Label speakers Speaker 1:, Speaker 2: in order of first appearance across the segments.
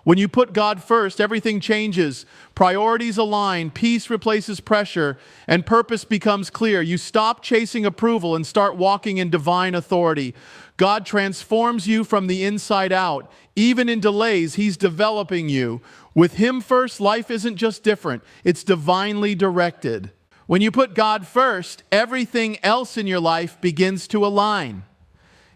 Speaker 1: When you put God first, everything changes. Priorities align, peace replaces pressure, and purpose becomes clear. You stop chasing approval and start walking in divine authority. God transforms you from the inside out. Even in delays, He's developing you. With Him first, life isn't just different, it's divinely directed. When you put God first, everything else in your life begins to align.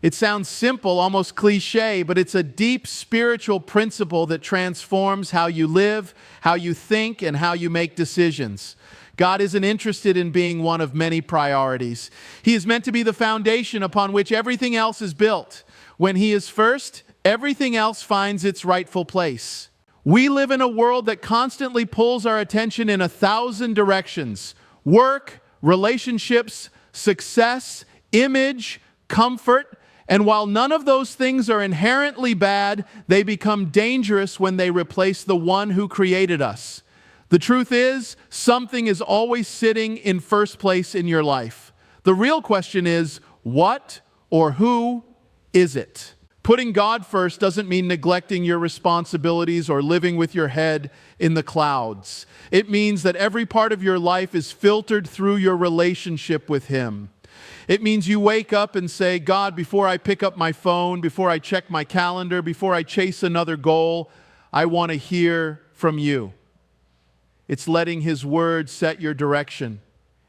Speaker 1: It sounds simple, almost cliche, but it's a deep spiritual principle that transforms how you live, how you think, and how you make decisions. God isn't interested in being one of many priorities. He is meant to be the foundation upon which everything else is built. When He is first, everything else finds its rightful place. We live in a world that constantly pulls our attention in 1,000 directions. Work, relationships, success, image, comfort. And while none of those things are inherently bad, they become dangerous when they replace the one who created us. The truth is, something is always sitting in first place in your life. The real question is, what or who is it? Putting God first doesn't mean neglecting your responsibilities or living with your head in the clouds. It means that every part of your life is filtered through your relationship with Him. It means you wake up and say, God, before I pick up my phone, before I check my calendar, before I chase another goal, I want to hear from you. It's letting His word set your direction.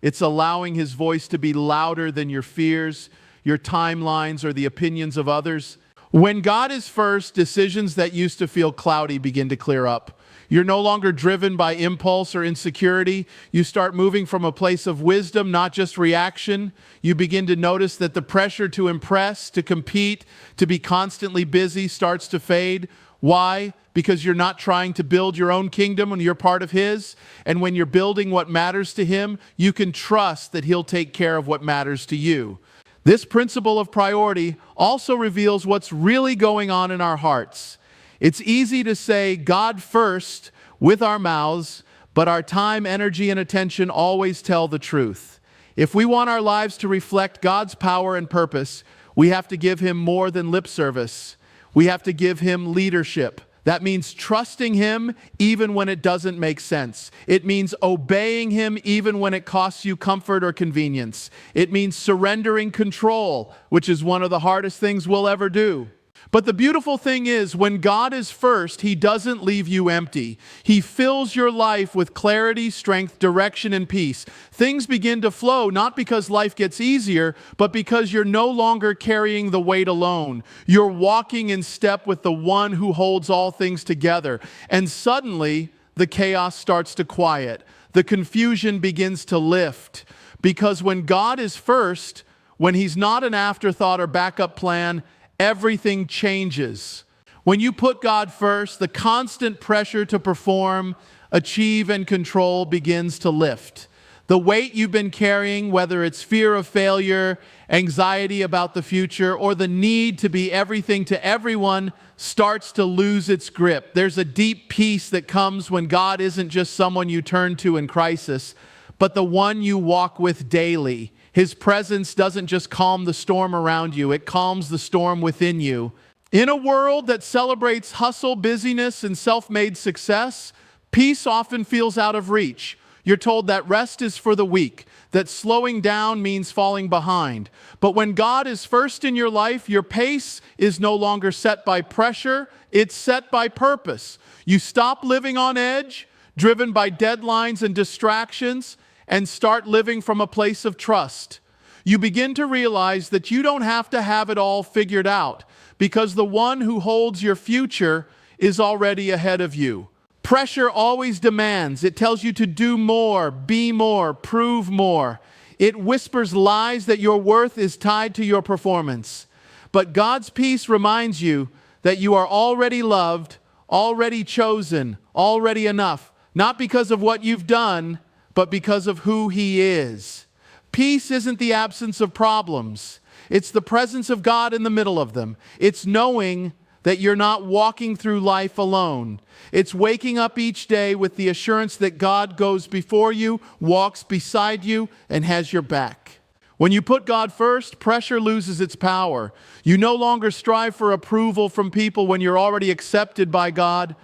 Speaker 1: It's allowing His voice to be louder than your fears, your timelines, or the opinions of others. When God is first, decisions that used to feel cloudy begin to clear up. You're no longer driven by impulse or insecurity. You start moving from a place of wisdom, not just reaction. You begin to notice that the pressure to impress, to compete, to be constantly busy starts to fade. Why? Because you're not trying to build your own kingdom when you're part of His. And when you're building what matters to Him, you can trust that He'll take care of what matters to you. This principle of priority also reveals what's really going on in our hearts. It's easy to say God first with our mouths, but our time, energy, and attention always tell the truth. If we want our lives to reflect God's power and purpose, we have to give Him more than lip service. We have to give Him leadership. That means trusting Him even when it doesn't make sense. It means obeying Him even when it costs you comfort or convenience. It means surrendering control, which is one of the hardest things we'll ever do. But the beautiful thing is, when God is first, He doesn't leave you empty. He fills your life with clarity, strength, direction, and peace. Things begin to flow, not because life gets easier, but because you're no longer carrying the weight alone. You're walking in step with the one who holds all things together. And suddenly, the chaos starts to quiet. The confusion begins to lift. Because when God is first, when He's not an afterthought or backup plan, everything changes. When you put God first, the constant pressure to perform, achieve, and control begins to lift. The weight you've been carrying, whether it's fear of failure, anxiety about the future, or the need to be everything to everyone, starts to lose its grip. There's a deep peace that comes when God isn't just someone you turn to in crisis, but the one you walk with daily. His presence doesn't just calm the storm around you, it calms the storm within you. In a world that celebrates hustle, busyness, and self-made success, peace often feels out of reach. You're told that rest is for the weak, that slowing down means falling behind. But when God is first in your life, your pace is no longer set by pressure, it's set by purpose. You stop living on edge, driven by deadlines and distractions, and start living from a place of trust. You begin to realize that you don't have to have it all figured out, because the one who holds your future is already ahead of you. Pressure always demands. It tells you to do more, be more, prove more. It whispers lies that your worth is tied to your performance. But God's peace reminds you that you are already loved, already chosen, already enough, not because of what you've done, but because of who He is. Peace isn't the absence of problems. It's the presence of God in the middle of them. It's knowing that you're not walking through life alone. It's waking up each day with the assurance that God goes before you, walks beside you, and has your back. When you put God first, pressure loses its power. You no longer strive for approval from people when you're already accepted by God.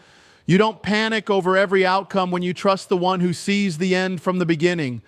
Speaker 1: You don't panic over every outcome when you trust the one who sees the end from the beginning.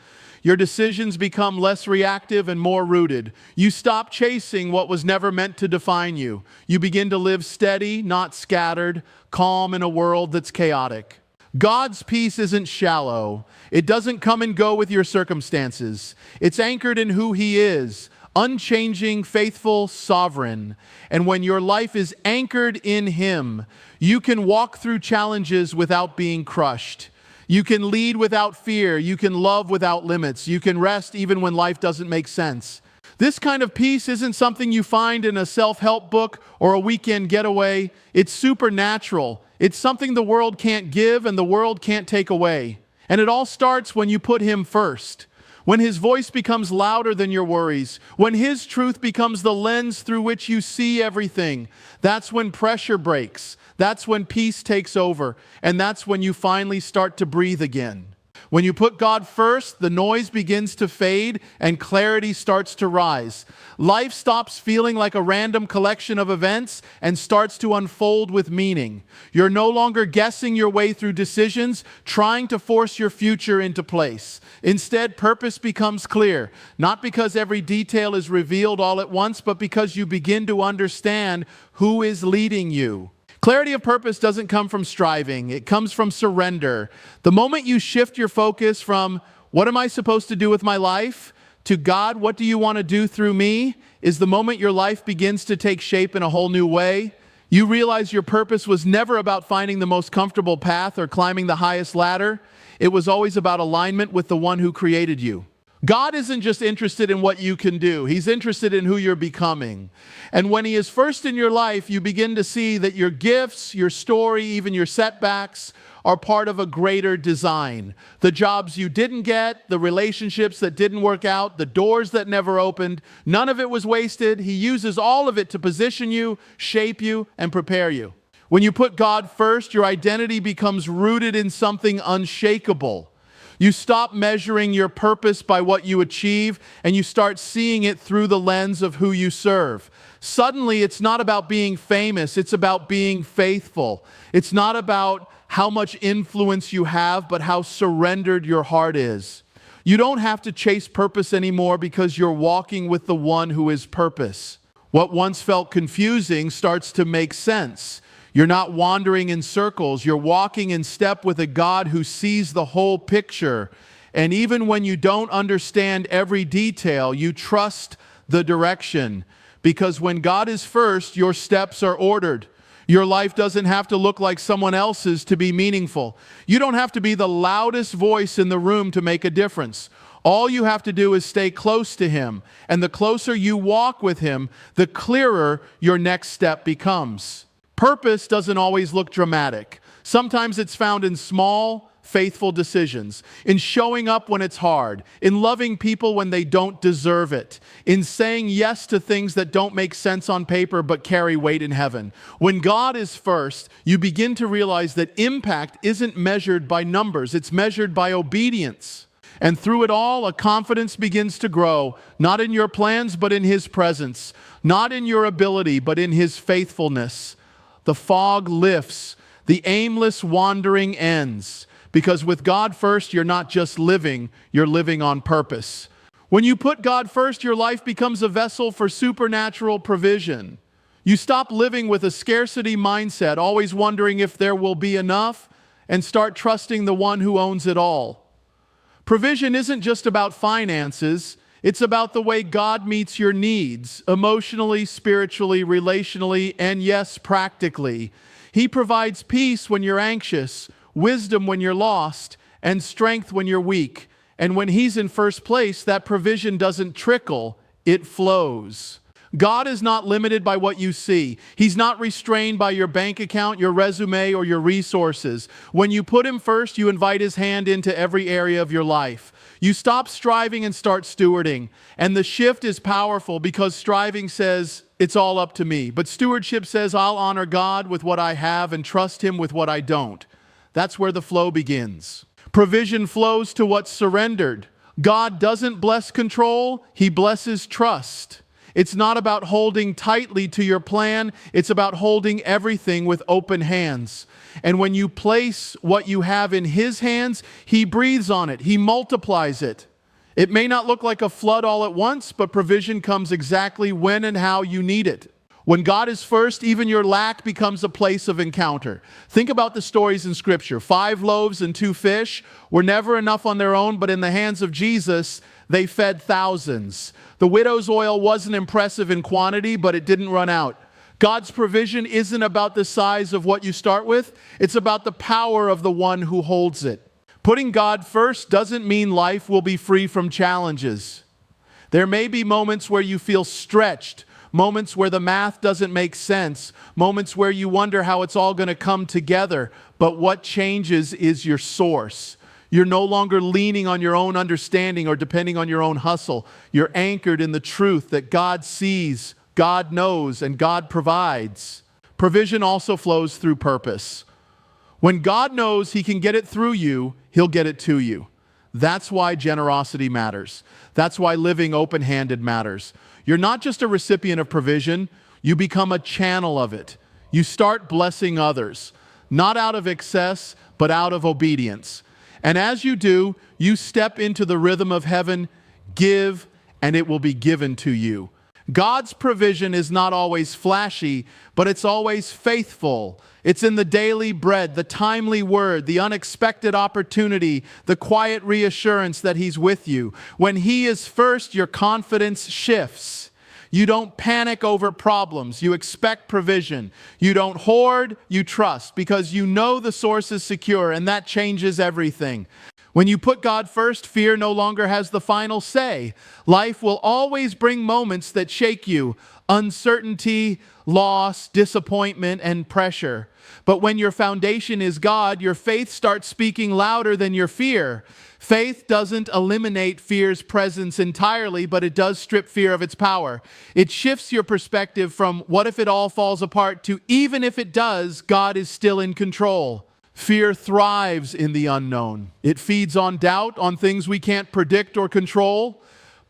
Speaker 1: Your decisions become less reactive and more rooted. You stop chasing what was never meant to define you. You begin to live steady, not scattered, calm in a world that's chaotic. God's peace isn't shallow. It doesn't come and go with your circumstances. It's anchored in who He is, unchanging, faithful, sovereign. And when your life is anchored in Him, you can walk through challenges without being crushed. You can lead without fear. You can love without limits. You can rest even when life doesn't make sense. This kind of peace isn't something you find in a self-help book or a weekend getaway. It's supernatural. It's something the world can't give and the world can't take away. And it all starts when you put Him first. When His voice becomes louder than your worries. When His truth becomes the lens through which you see everything. That's when pressure breaks. That's when peace takes over. And that's when you finally start to breathe again. When you put God first, the noise begins to fade and clarity starts to rise. Life stops feeling like a random collection of events and starts to unfold with meaning. You're no longer guessing your way through decisions, trying to force your future into place. Instead, purpose becomes clear, not because every detail is revealed all at once, but because you begin to understand who is leading you. Clarity of purpose doesn't come from striving. It comes from surrender. The moment you shift your focus from, what am I supposed to do with my life, to God, what do you want to do through me, is the moment your life begins to take shape in a whole new way. You realize your purpose was never about finding the most comfortable path or climbing the highest ladder. It was always about alignment with the one who created you. God isn't just interested in what you can do. He's interested in who you're becoming. And when He is first in your life, you begin to see that your gifts, your story, even your setbacks are part of a greater design. The jobs you didn't get, the relationships that didn't work out, the doors that never opened, none of it was wasted. He uses all of it to position you, shape you, and prepare you. When you put God first, your identity becomes rooted in something unshakable. You stop measuring your purpose by what you achieve, and you start seeing it through the lens of who you serve. Suddenly, it's not about being famous, it's about being faithful. It's not about how much influence you have, but how surrendered your heart is. You don't have to chase purpose anymore because you're walking with the one who is purpose. What once felt confusing starts to make sense. You're not wandering in circles. You're walking in step with a God who sees the whole picture. And even when you don't understand every detail, you trust the direction. Because when God is first, your steps are ordered. Your life doesn't have to look like someone else's to be meaningful. You don't have to be the loudest voice in the room to make a difference. All you have to do is stay close to Him. And the closer you walk with Him, the clearer your next step becomes. Purpose doesn't always look dramatic. Sometimes it's found in small, faithful decisions, in showing up when it's hard, in loving people when they don't deserve it, in saying yes to things that don't make sense on paper but carry weight in heaven. When God is first, you begin to realize that impact isn't measured by numbers, it's measured by obedience. And through it all, a confidence begins to grow, not in your plans but in His presence, not in your ability but in His faithfulness. The fog lifts, the aimless wandering ends, because with God first, you're not just living, you're living on purpose. When you put God first, your life becomes a vessel for supernatural provision. You stop living with a scarcity mindset, always wondering if there will be enough, and start trusting the one who owns it all. Provision isn't just about finances. It's about the way God meets your needs, emotionally, spiritually, relationally, and yes, practically. He provides peace when you're anxious, wisdom when you're lost, and strength when you're weak. And when He's in first place, that provision doesn't trickle, it flows. God is not limited by what you see. He's not restrained by your bank account, your resume, or your resources. When you put Him first, you invite His hand into every area of your life. You stop striving and start stewarding. And the shift is powerful because striving says, it's all up to me. But stewardship says, I'll honor God with what I have and trust Him with what I don't. That's where the flow begins. Provision flows to what's surrendered. God doesn't bless control, He blesses trust. It's not about holding tightly to your plan, it's about holding everything with open hands. And when you place what you have in His hands, He breathes on it, He multiplies it. It may not look like a flood all at once, but provision comes exactly when and how you need it. When God is first, even your lack becomes a place of encounter. Think about the stories in Scripture. 5 loaves and 2 fish were never enough on their own, but in the hands of Jesus, they fed thousands. The widow's oil wasn't impressive in quantity, but it didn't run out. God's provision isn't about the size of what you start with. It's about the power of the one who holds it. Putting God first doesn't mean life will be free from challenges. There may be moments where you feel stretched, moments where the math doesn't make sense, moments where you wonder how it's all going to come together. But what changes is your source. You're no longer leaning on your own understanding or depending on your own hustle. You're anchored in the truth that God sees, God knows, and God provides. Provision also flows through purpose. When God knows He can get it through you, He'll get it to you. That's why generosity matters. That's why living open-handed matters. You're not just a recipient of provision, you become a channel of it. You start blessing others, not out of excess, but out of obedience. And as you do, you step into the rhythm of heaven, give, and it will be given to you. God's provision is not always flashy, but it's always faithful. It's in the daily bread, the timely word, the unexpected opportunity, the quiet reassurance that He's with you. When He is first, your confidence shifts. You don't panic over problems. You expect provision. You don't hoard, you trust, because you know the source is secure, and that changes everything. When you put God first, fear no longer has the final say. Life will always bring moments that shake you: uncertainty, loss, disappointment, and pressure. But when your foundation is God, your faith starts speaking louder than your fear. Faith doesn't eliminate fear's presence entirely, but it does strip fear of its power. It shifts your perspective from "what if it all falls apart" to "even if it does, God is still in control." Fear thrives in the unknown. It feeds on doubt, on things we can't predict or control.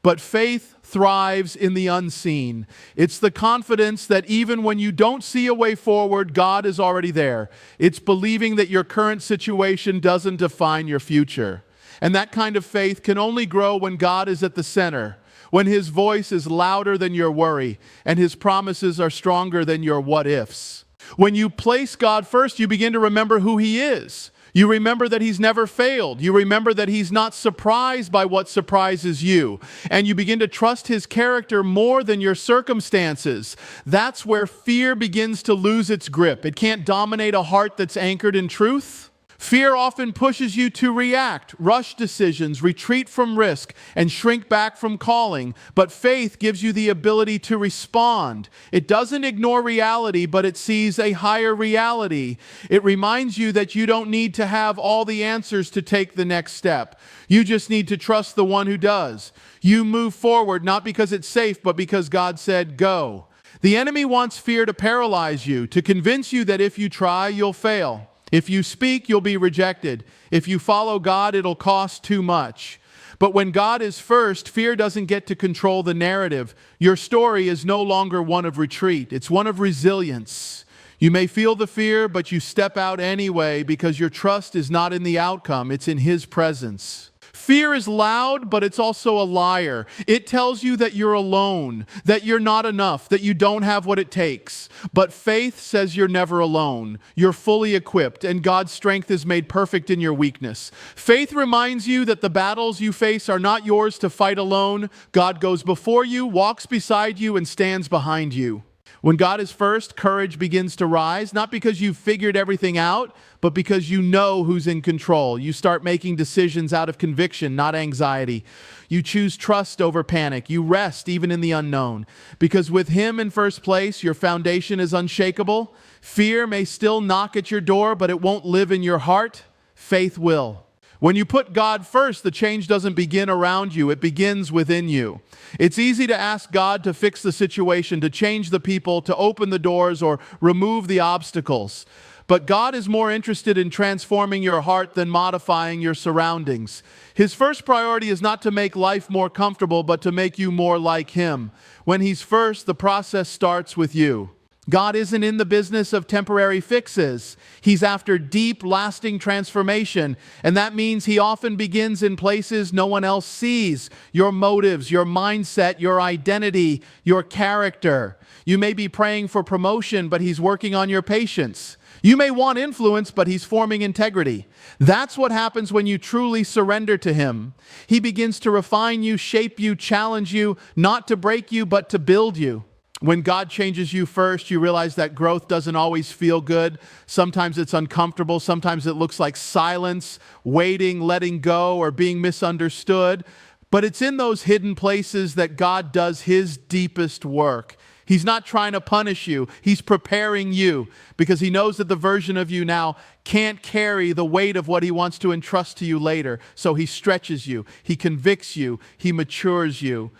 Speaker 1: But faith thrives in the unseen. It's the confidence that even when you don't see a way forward, God is already there. It's believing that your current situation doesn't define your future. And that kind of faith can only grow when God is at the center, when His voice is louder than your worry, and His promises are stronger than your what-ifs. When you place God first, you begin to remember who He is. You remember that He's never failed. You remember that He's not surprised by what surprises you. And you begin to trust His character more than your circumstances. That's where fear begins to lose its grip. It can't dominate a heart that's anchored in truth. Fear often pushes you to react, rush decisions, retreat from risk, and shrink back from calling. But faith gives you the ability to respond. It doesn't ignore reality, but it sees a higher reality. It reminds you that you don't need to have all the answers to take the next step. You just need to trust the one who does. You move forward not because it's safe, but because God said, go. The enemy wants fear to paralyze you, to convince you that if you try, you'll fail. If you speak, you'll be rejected. If you follow God, it'll cost too much. But when God is first, fear doesn't get to control the narrative. Your story is no longer one of retreat. It's one of resilience. You may feel the fear, but you step out anyway because your trust is not in the outcome. It's in His presence. Fear is loud, but it's also a liar. It tells you that you're alone, that you're not enough, that you don't have what it takes. But faith says you're never alone. You're fully equipped, and God's strength is made perfect in your weakness. Faith reminds you that the battles you face are not yours to fight alone. God goes before you, walks beside you, and stands behind you. When God is first, courage begins to rise, not because you've figured everything out, but because you know who's in control. You start making decisions out of conviction, not anxiety. You choose trust over panic. You rest even in the unknown. Because with Him in first place, your foundation is unshakable. Fear may still knock at your door, but it won't live in your heart. Faith will. When you put God first, the change doesn't begin around you, it begins within you. It's easy to ask God to fix the situation, to change the people, to open the doors, or remove the obstacles. But God is more interested in transforming your heart than modifying your surroundings. His first priority is not to make life more comfortable, but to make you more like Him. When He's first, the process starts with you. God isn't in the business of temporary fixes. He's after deep, lasting transformation. And that means He often begins in places no one else sees. Your motives, your mindset, your identity, your character. You may be praying for promotion, but He's working on your patience. You may want influence, but He's forming integrity. That's what happens when you truly surrender to Him. He begins to refine you, shape you, challenge you, not to break you, but to build you. When God changes you first, you realize that growth doesn't always feel good. Sometimes it's uncomfortable. Sometimes it looks like silence, waiting, letting go, or being misunderstood. But it's in those hidden places that God does His deepest work. He's not trying to punish you. He's preparing you because He knows that the version of you now can't carry the weight of what He wants to entrust to you later. So He stretches you. He convicts you. He matures you.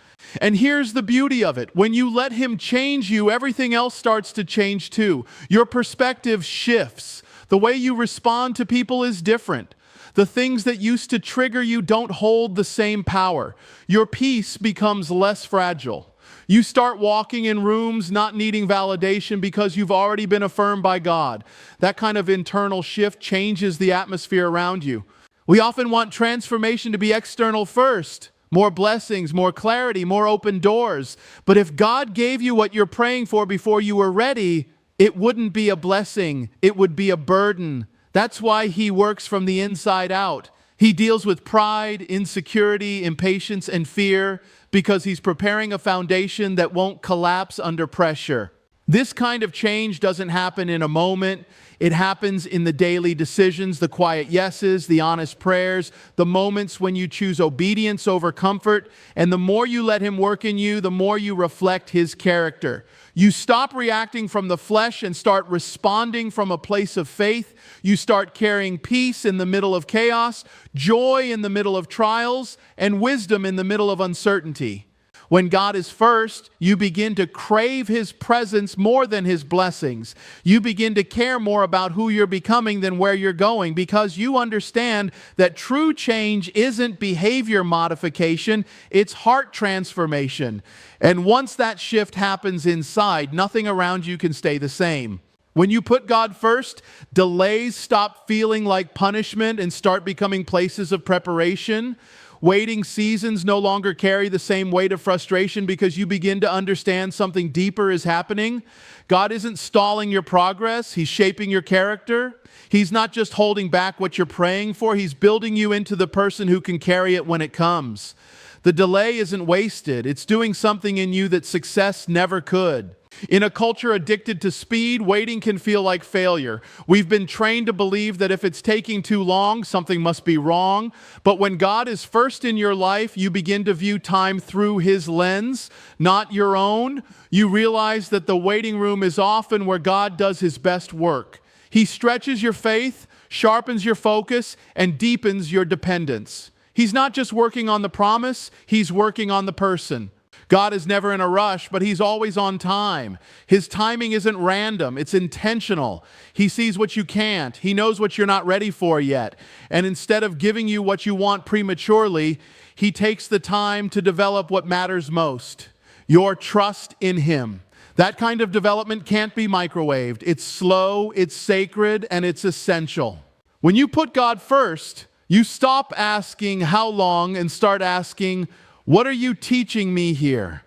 Speaker 1: And here's the beauty of it. When you let Him change you, everything else starts to change too. Your perspective shifts. The way you respond to people is different. The things that used to trigger you don't hold the same power. Your peace becomes less fragile. You start walking in rooms not needing validation because you've already been affirmed by God. That kind of internal shift changes the atmosphere around you. We often want transformation to be external first. More blessings, more clarity, more open doors. But if God gave you what you're praying for before you were ready, it wouldn't be a blessing. It would be a burden. That's why He works from the inside out. He deals with pride, insecurity, impatience, and fear because He's preparing a foundation that won't collapse under pressure. This kind of change doesn't happen in a moment. It happens in the daily decisions, the quiet yeses, the honest prayers, the moments when you choose obedience over comfort. And the more you let Him work in you, the more you reflect His character. You stop reacting from the flesh and start responding from a place of faith. You start carrying peace in the middle of chaos, joy in the middle of trials, and wisdom in the middle of uncertainty. When God is first, you begin to crave His presence more than His blessings. You begin to care more about who you're becoming than where you're going because you understand that true change isn't behavior modification, it's heart transformation. And once that shift happens inside, nothing around you can stay the same. When you put God first, delays stop feeling like punishment and start becoming places of preparation. Waiting seasons no longer carry the same weight of frustration because you begin to understand something deeper is happening. God isn't stalling your progress. He's shaping your character. He's not just holding back what you're praying for. He's building you into the person who can carry it when it comes. The delay isn't wasted. It's doing something in you that success never could. In a culture addicted to speed, waiting can feel like failure. We've been trained to believe that if it's taking too long, something must be wrong. But when God is first in your life, you begin to view time through His lens, not your own. You realize that the waiting room is often where God does His best work. He stretches your faith, sharpens your focus, and deepens your dependence. He's not just working on the promise, He's working on the person. God is never in a rush, but He's always on time. His timing isn't random, it's intentional. He sees what you can't. He knows what you're not ready for yet. And instead of giving you what you want prematurely, He takes the time to develop what matters most, your trust in Him. That kind of development can't be microwaved. It's slow, it's sacred, and it's essential. When you put God first, you stop asking how long and start asking, what are you teaching me here?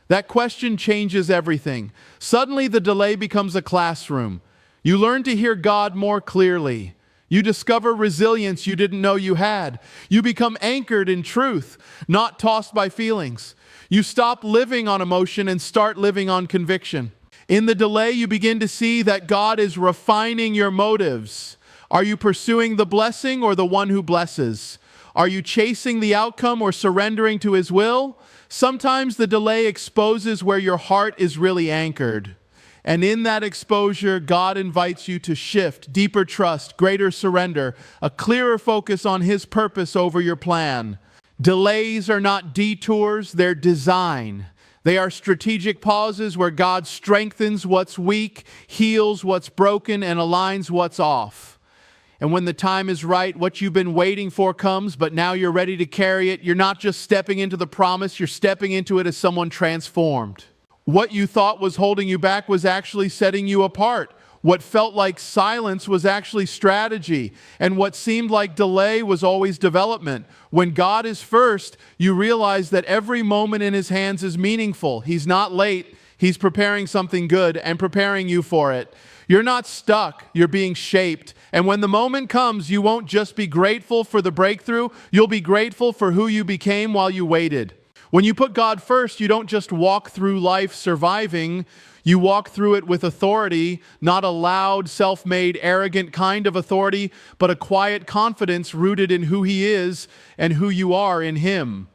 Speaker 1: That question changes everything. Suddenly the delay becomes a classroom. You learn to hear God more clearly. You discover resilience you didn't know you had. You become anchored in truth, not tossed by feelings. You stop living on emotion and start living on conviction. In the delay, you begin to see that God is refining your motives. Are you pursuing the blessing or the one who blesses? Are you chasing the outcome or surrendering to His will? Sometimes the delay exposes where your heart is really anchored. And in that exposure, God invites you to shift, deeper trust, greater surrender, a clearer focus on His purpose over your plan. Delays are not detours, they're design. They are strategic pauses where God strengthens what's weak, heals what's broken, and aligns what's off. And when the time is right, what you've been waiting for comes, but now you're ready to carry it. You're not just stepping into the promise, you're stepping into it as someone transformed. What you thought was holding you back was actually setting you apart. What felt like silence was actually strategy, and what seemed like delay was always development. When God is first, you realize that every moment in His hands is meaningful. He's not late. He's preparing something good and preparing you for it. You're not stuck. You're being shaped. And when the moment comes, you won't just be grateful for the breakthrough. You'll be grateful for who you became while you waited. When you put God first, you don't just walk through life surviving. You walk through it with authority, not a loud, self-made, arrogant kind of authority, but a quiet confidence rooted in who He is and who you are in Him.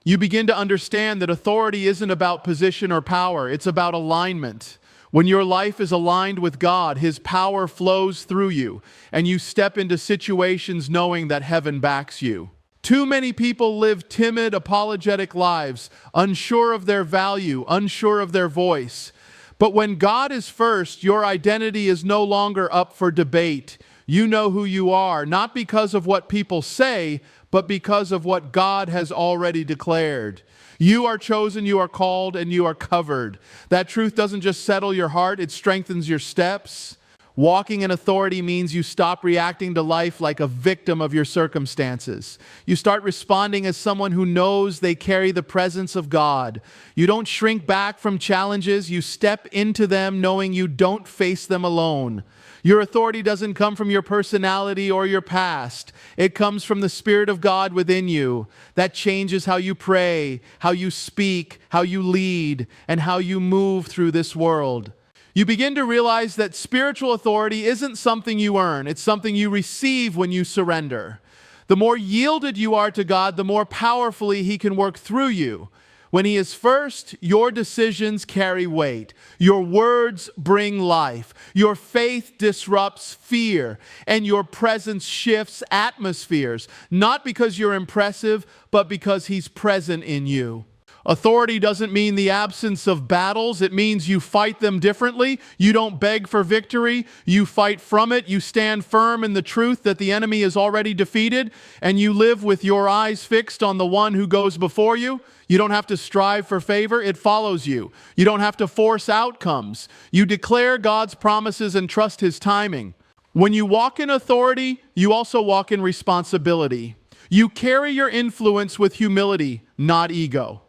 Speaker 1: You begin to understand that authority isn't about position or power. It's about alignment. When your life is aligned with God, His power flows through you, and you step into situations knowing that heaven backs you. Too many people live timid, apologetic lives, unsure of their value, unsure of their voice. But when God is first, your identity is no longer up for debate. You know who you are, not because of what people say, but because of what God has already declared. You are chosen, you are called, and you are covered. That truth doesn't just settle your heart, it strengthens your steps. Walking in authority means you stop reacting to life like a victim of your circumstances. You start responding as someone who knows they carry the presence of God. You don't shrink back from challenges, you step into them knowing you don't face them alone. Your authority doesn't come from your personality or your past. It comes from the Spirit of God within you. That changes how you pray, how you speak, how you lead, and how you move through this world. You begin to realize that spiritual authority isn't something you earn. It's something you receive when you surrender. The more yielded you are to God, the more powerfully He can work through you. When He is first, your decisions carry weight. Your words bring life. Your faith disrupts fear. And your presence shifts atmospheres. Not because you're impressive, but because He's present in you. Authority doesn't mean the absence of battles. It means you fight them differently. You don't beg for victory. You fight from it. You stand firm in the truth that the enemy is already defeated, and you live with your eyes fixed on the one who goes before you. You don't have to strive for favor. It follows you. You don't have to force outcomes. You declare God's promises and trust His timing. When you walk in authority, you also walk in responsibility. You carry your influence with humility, not ego.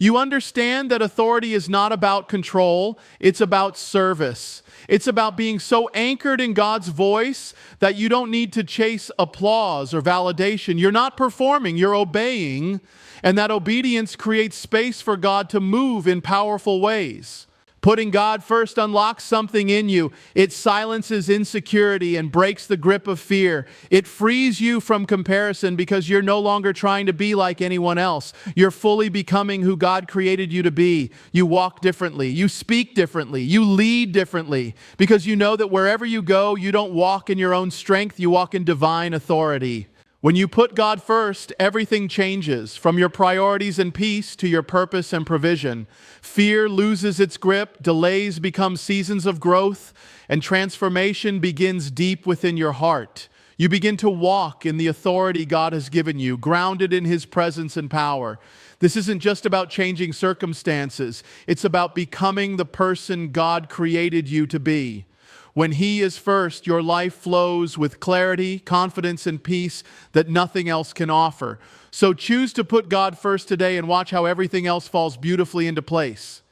Speaker 1: You understand that authority is not about control, it's about service. It's about being so anchored in God's voice that you don't need to chase applause or validation. You're not performing, you're obeying, and that obedience creates space for God to move in powerful ways. Putting God first unlocks something in you. It silences insecurity and breaks the grip of fear. It frees you from comparison because you're no longer trying to be like anyone else. You're fully becoming who God created you to be. You walk differently. You speak differently. You lead differently because you know that wherever you go, you don't walk in your own strength. You walk in divine authority. When you put God first, everything changes, from your priorities and peace to your purpose and provision. Fear loses its grip, delays become seasons of growth, and transformation begins deep within your heart. You begin to walk in the authority God has given you, grounded in His presence and power. This isn't just about changing circumstances. It's about becoming the person God created you to be. When He is first, your life flows with clarity, confidence, and peace that nothing else can offer. So choose to put God first today and watch how everything else falls beautifully into place.